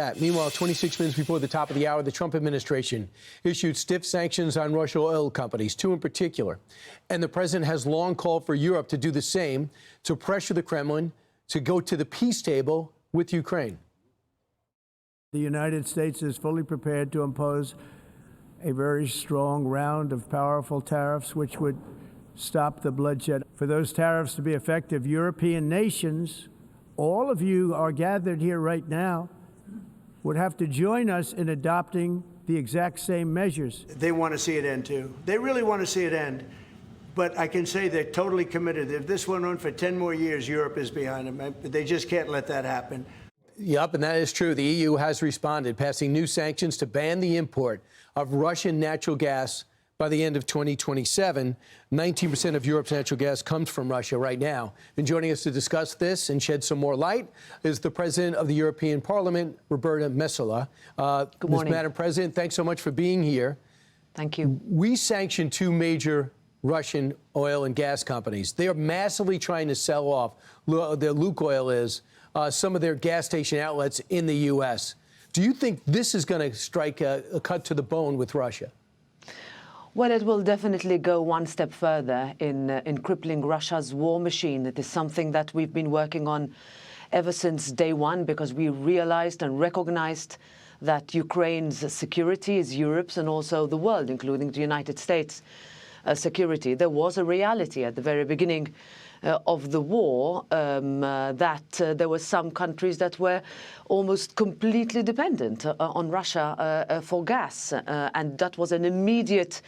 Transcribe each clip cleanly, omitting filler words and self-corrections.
that. Meanwhile, 26 minutes before the top of the hour, the Trump administration issued stiff sanctions on Russian oil companies, two in particular. And the president has long called for Europe to do the same, to pressure the Kremlin to go to the peace table with Ukraine. The United States is fully prepared to impose a very strong round of powerful tariffs which would stop the bloodshed. For those tariffs to be effective, European nations, all of you are gathered here right now, would have to join us in adopting the exact same measures. They want to see it end, too. They really want to see it end. But I can say they're totally committed. If this went on for 10 more years, Europe is behind them. They just can't let that happen. Yep, and that is true. The EU has responded, passing new sanctions to ban the import of Russian natural gas by the end of 2027. 19% of Europe's natural gas comes from Russia right now. And joining us to discuss this and shed some more light is the President of the European Parliament, Roberta Metsola. Good morning. Madam President, thanks so much for being here. Thank you. We sanctioned two major Russian oil and gas companies. They are massively trying to sell off, the Lukoil is, some of their gas station outlets in the U.S. Do you think this is going to strike a cut to the bone with Russia? Well, it will definitely go one step further in crippling Russia's war machine. It is something that we've been working on ever since day one, because we realized and recognized that Ukraine's security is Europe's and also the world, including the United States' security. There was a reality at the very beginning of the war that there were some countries that were almost completely dependent on Russia for gas, and that was an immediate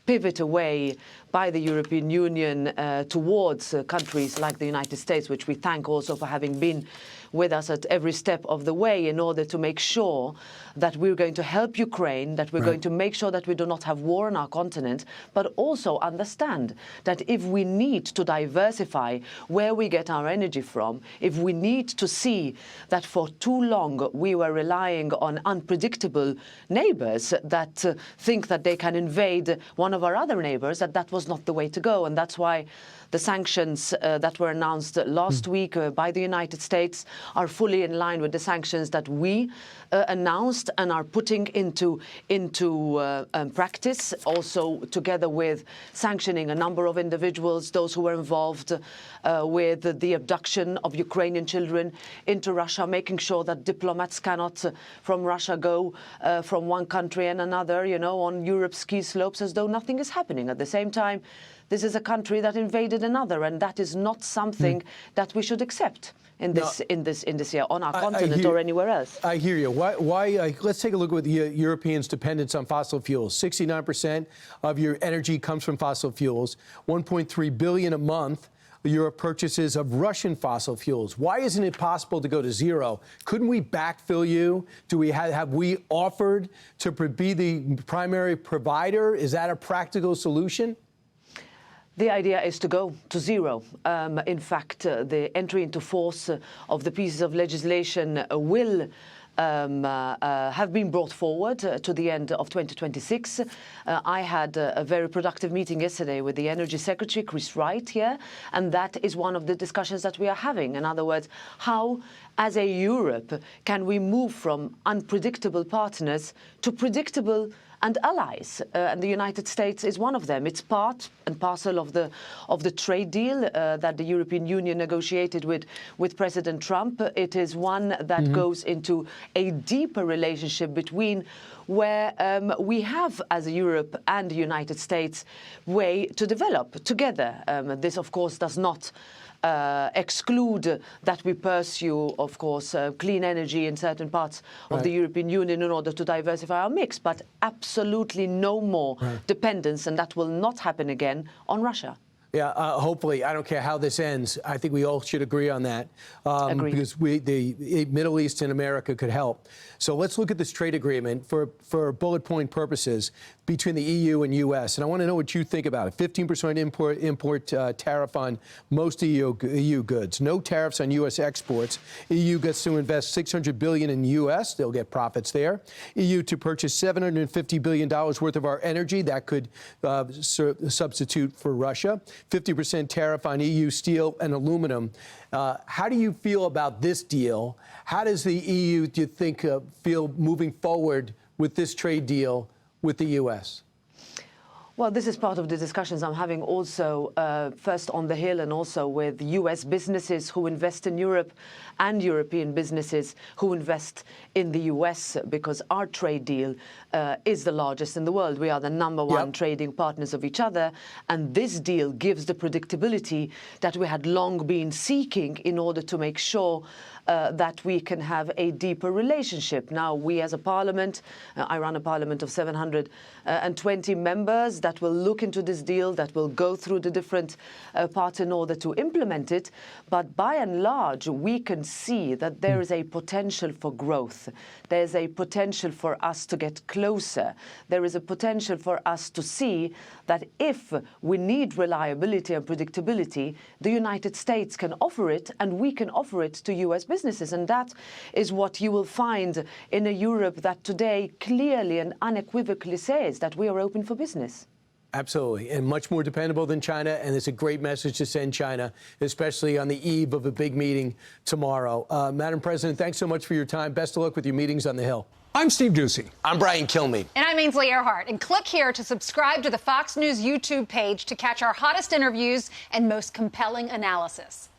pivot away by the European Union towards countries like the United States, which we thank also for having been with us at every step of the way in order to make sure that we're going to help Ukraine, that we're going to make sure that we do not have war on our continent, but also understand that if we need to diversify where we get our energy from, if we need to see that for too long we were relying on unpredictable neighbors that think that they can invade one of our other neighbors, that was not the way to go. And that's why the sanctions that were announced last week by the United States are fully in line with the sanctions that we announced and are putting into practice, also together with sanctioning a number of individuals, those who were involved with the abduction of Ukrainian children into Russia, making sure that diplomats cannot from Russia go from one country and another, you know, on Europe's ski slopes as though nothing is happening. At the same time, this is a country that invaded another, and that is not something that we should accept in this year on our continent or anywhere else. I hear you. Why? Let's take a look at the Europeans' dependence on fossil fuels. 69% of your energy comes from fossil fuels. 1.3 billion a month. Europe purchases of Russian fossil fuels. Why isn't it possible to go to zero? Couldn't we backfill you? Have we offered to be the primary provider? Is that a practical solution? The idea is to go to zero. In fact, the entry into force of the pieces of legislation will have been brought forward to the end of 2026. I had a very productive meeting yesterday with the Energy Secretary, Chris Wright, here, and that is one of the discussions that we are having. In other words, how, as a Europe, can we move from unpredictable partners to predictable and allies, and the United States is one of them. It's part and parcel of the trade deal that the European Union negotiated with President Trump. It is one that goes into a deeper relationship between where we have, as Europe and the United States, way to develop together. This, of course, does not exclude that we pursue, of course, clean energy in certain parts of the European Union in order to diversify our mix, but absolutely no more dependence, and that will not happen again, on Russia. Yeah, hopefully. I don't care how this ends. I think we all should agree on that. Because the Middle East and America could help. So let's look at this trade agreement for bullet point purposes between the EU and U.S. And I want to know what you think about it. 15% import tariff on most EU goods. No tariffs on U.S. exports. EU gets to invest $600 billion in U.S. They'll get profits there. EU to purchase $750 billion worth of our energy. That could substitute for Russia. 50% tariff on EU steel and aluminum. How do you feel about this deal? How does the EU, do you think, feel moving forward with this trade deal with the U.S.? Well, this is part of the discussions I'm having also, first on the Hill and also with US businesses who invest in Europe and European businesses who invest in the US, because our trade deal is the largest in the world. We are the #1 trading partners of each other. And this deal gives the predictability that we had long been seeking in order to make sure that we can have a deeper relationship. Now, we as a parliament, I run a parliament of 720 members that will look into this deal, that will go through the different parts in order to implement it. But by and large, we can see that there is a potential for growth. There's a potential for us to get closer. There is a potential for us to see that if we need reliability and predictability, the United States can offer it, and we can offer it to US businesses. And that is what you will find in a Europe that today clearly and unequivocally says that we are open for business. Absolutely, and much more dependable than China, and it's a great message to send China, especially on the eve of a big meeting tomorrow. Madam President, thanks so much for your time. Best of luck with your meetings on the Hill. I'm Steve Doocy. I'm Brian Kilmeade. And I'm Ainsley Earhart. And click here to subscribe to the Fox News YouTube page to catch our hottest interviews and most compelling analysis.